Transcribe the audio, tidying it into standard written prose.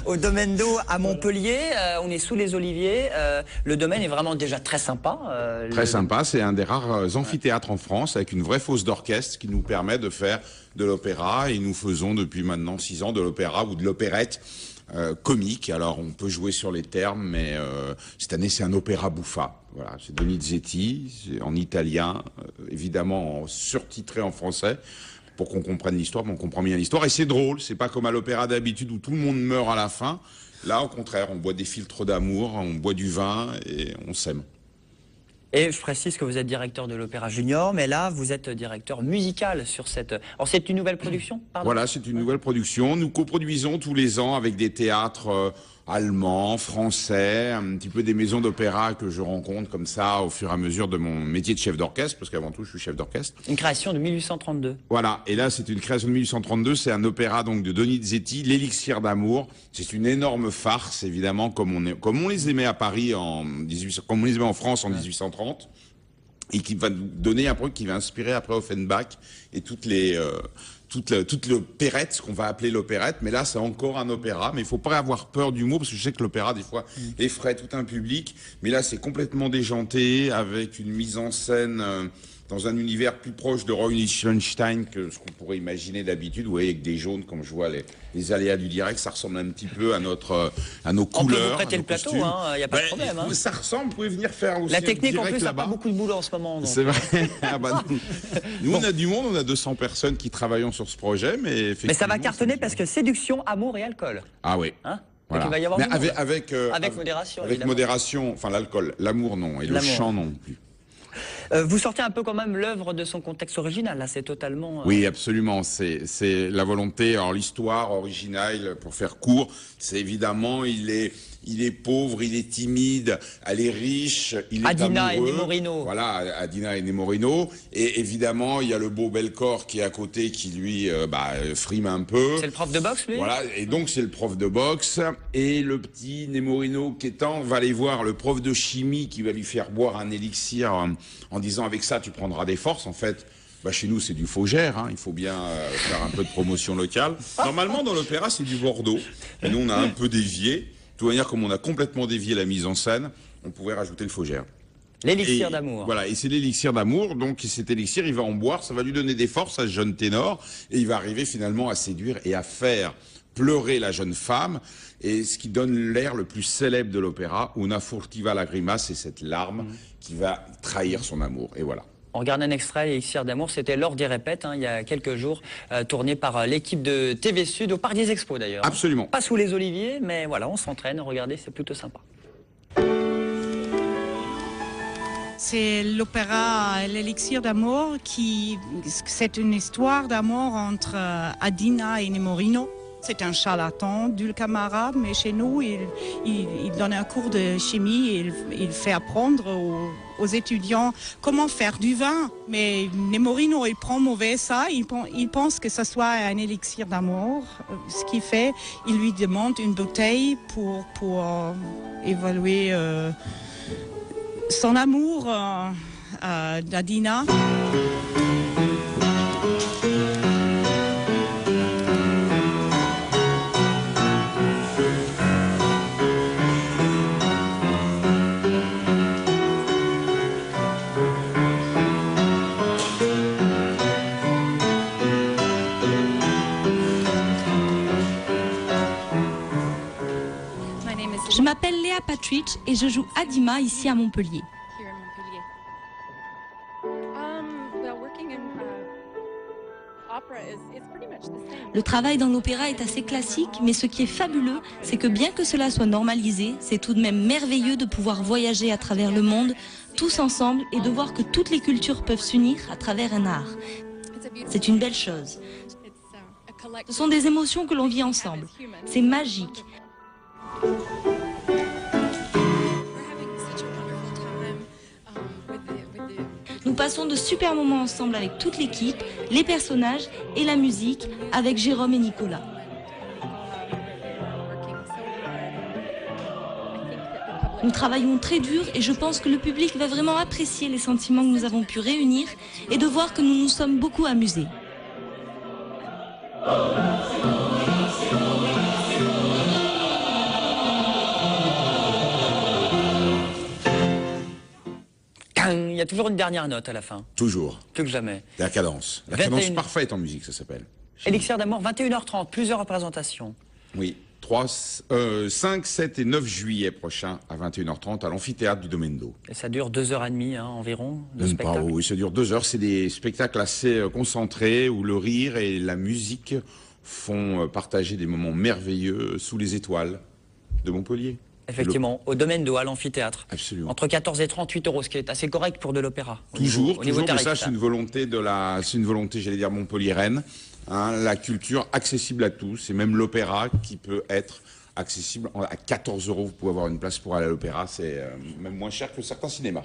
au domaine d'eau à Montpellier. On est sous les oliviers. Le domaine est vraiment déjà très sympa. Très sympa, c'est un des rares amphithéâtres en France avec une vraie fosse d'orchestre qui nous permet de faire de l'opéra. Et nous faisons depuis maintenant 6 ans de l'opéra ou de l'opérette comique. Alors on peut jouer sur les termes, mais cette année c'est un opéra buffa. Voilà, c'est Donizetti, c'est en italien, évidemment surtitré en français. Pour qu'on comprenne l'histoire, mais on comprend bien l'histoire. Et c'est drôle, c'est pas comme à l'opéra d'habitude où tout le monde meurt à la fin. Là, au contraire, on boit des filtres d'amour, on boit du vin et on s'aime. Et je précise que vous êtes directeur de l'Opéra Junior, mais là, vous êtes directeur musical sur cette... Alors, c'est une nouvelle production, pardon. Voilà, c'est une nouvelle production. Nous coproduisons tous les ans avec des théâtres allemands, français, un petit peu des maisons d'opéra que je rencontre comme ça au fur et à mesure de mon métier de chef d'orchestre, parce qu'avant tout, je suis chef d'orchestre. Une création de 1832. Voilà, et là, c'est une création de 1832, c'est un opéra donc de Donizetti, l'Élixir d'amour. C'est une énorme farce, évidemment, comme on les aimait à Paris comme on les aimait en France en 1830. Et qui va nous donner un truc qui va inspirer après Offenbach et toute l'opérette, ce qu'on va appeler l'opérette. Mais là, c'est encore un opéra. Mais il faut pas avoir peur du mot, parce que je sais que l'opéra, des fois, effraie tout un public. Mais là, c'est complètement déjanté, avec une mise en scène dans un univers plus proche de Roy Lichtenstein que ce qu'on pourrait imaginer d'habitude. Vous voyez, avec des jaunes, comme je vois les aléas du direct, ça ressemble un petit peu à nos couleurs. On peut vous prêter le plateau, il n'y a pas de problème. Ça ressemble, vous pouvez venir faire aussi la technique, en plus, n'a là-bas. pas beaucoup de boulot en ce moment. C'est vrai. Nous, on a du monde, on a 200 personnes qui travaillent sur ce projet, mais effectivement... Mais ça va cartonner parce que séduction, amour et alcool. Ah oui. Hein? Voilà. Il va y avoir avec modération. Avec modération, enfin l'alcool, l'amour non, et le chant non plus. Vous sortez un peu quand même l'œuvre de son contexte original, là c'est totalement... Oui, absolument, c'est la volonté. Alors l'histoire originale, pour faire court, c'est évidemment, il est pauvre, il est timide, elle est riche, il est Adina amoureux. Et Nemorino. Voilà, Adina et Nemorino. Et évidemment, il y a le beau Belcore qui est à côté, qui lui frime un peu. C'est le prof de boxe, lui. Voilà, et donc c'est le prof de boxe. Et le petit Nemorino Quétan va aller voir le prof de chimie qui va lui faire boire un élixir en disant avec ça tu prendras des forces. En fait, chez nous c'est du Faugère, hein. Il faut bien faire un peu de promotion locale. Normalement dans l'opéra c'est du Bordeaux. Et nous on a un peu dévié. De toute manière, comme on a complètement dévié la mise en scène, on pouvait rajouter le Faugère. L'élixir d'amour. Voilà, et c'est l'élixir d'amour. Donc cet élixir, il va en boire, ça va lui donner des forces à ce jeune ténor, et il va arriver finalement à séduire et à faire pleurer la jeune femme. Et ce qui donne l'air le plus célèbre de l'opéra, Una furtiva lagrima, c'est cette larme qui va trahir son amour. Et voilà. On regarde un extrait, l'élixir d'amour, c'était lors des répètes, il y a quelques jours, tourné par l'équipe de TV Sud, au Parc des Expos d'ailleurs. Absolument. Pas sous les oliviers, mais voilà, on s'entraîne, regardez, c'est plutôt sympa. C'est l'opéra L'Élixir d'amour c'est une histoire d'amour entre Adina et Nemorino. C'est un charlatan, dulcamara, mais chez nous, il donne un cours de chimie et il fait apprendre aux étudiants comment faire du vin. Mais Nemorino, il prend mauvais ça, il pense que ce soit un élixir d'amour. Ce qu'il fait, il lui demande une bouteille pour évaluer son amour d'Adina. Je m'appelle Léa Patrick et je joue Adima ici à Montpellier. Le travail dans l'opéra est assez classique, mais ce qui est fabuleux, c'est que bien que cela soit normalisé, c'est tout de même merveilleux de pouvoir voyager à travers le monde, tous ensemble, et de voir que toutes les cultures peuvent s'unir à travers un art. C'est une belle chose. Ce sont des émotions que l'on vit ensemble. C'est magique. Nous passons de super moments ensemble avec toute l'équipe, les personnages et la musique avec Jérôme et Nicolas. Nous travaillons très dur et je pense que le public va vraiment apprécier les sentiments que nous avons pu réunir et de voir que nous nous sommes beaucoup amusés. toujours une dernière note à la fin. Toujours. Plus que jamais. La cadence. La 21. cadence parfaite en musique, ça s'appelle. Élixir d'amour, 21h30, plusieurs représentations. Oui. 5, 7 et 9 juillet prochain à 21h30 à l'amphithéâtre du Domendo. Et ça dure 2h30 environ de Pas, spectacle. oui, ça dure 2 heures. C'est des spectacles assez concentrés où le rire et la musique font partager des moments merveilleux sous les étoiles de Montpellier. Effectivement, au Domendo, à l'amphithéâtre. Absolument. Entre 14 et 38 euros, ce qui est assez correct pour de l'opéra. Toujours, mais ça tarifaire. c'est une volonté j'allais dire montpelliéraine. Hein, la culture accessible à tous, et même l'opéra qui peut être accessible à 14 euros. Vous pouvez avoir une place pour aller à l'opéra, c'est même moins cher que certains cinémas.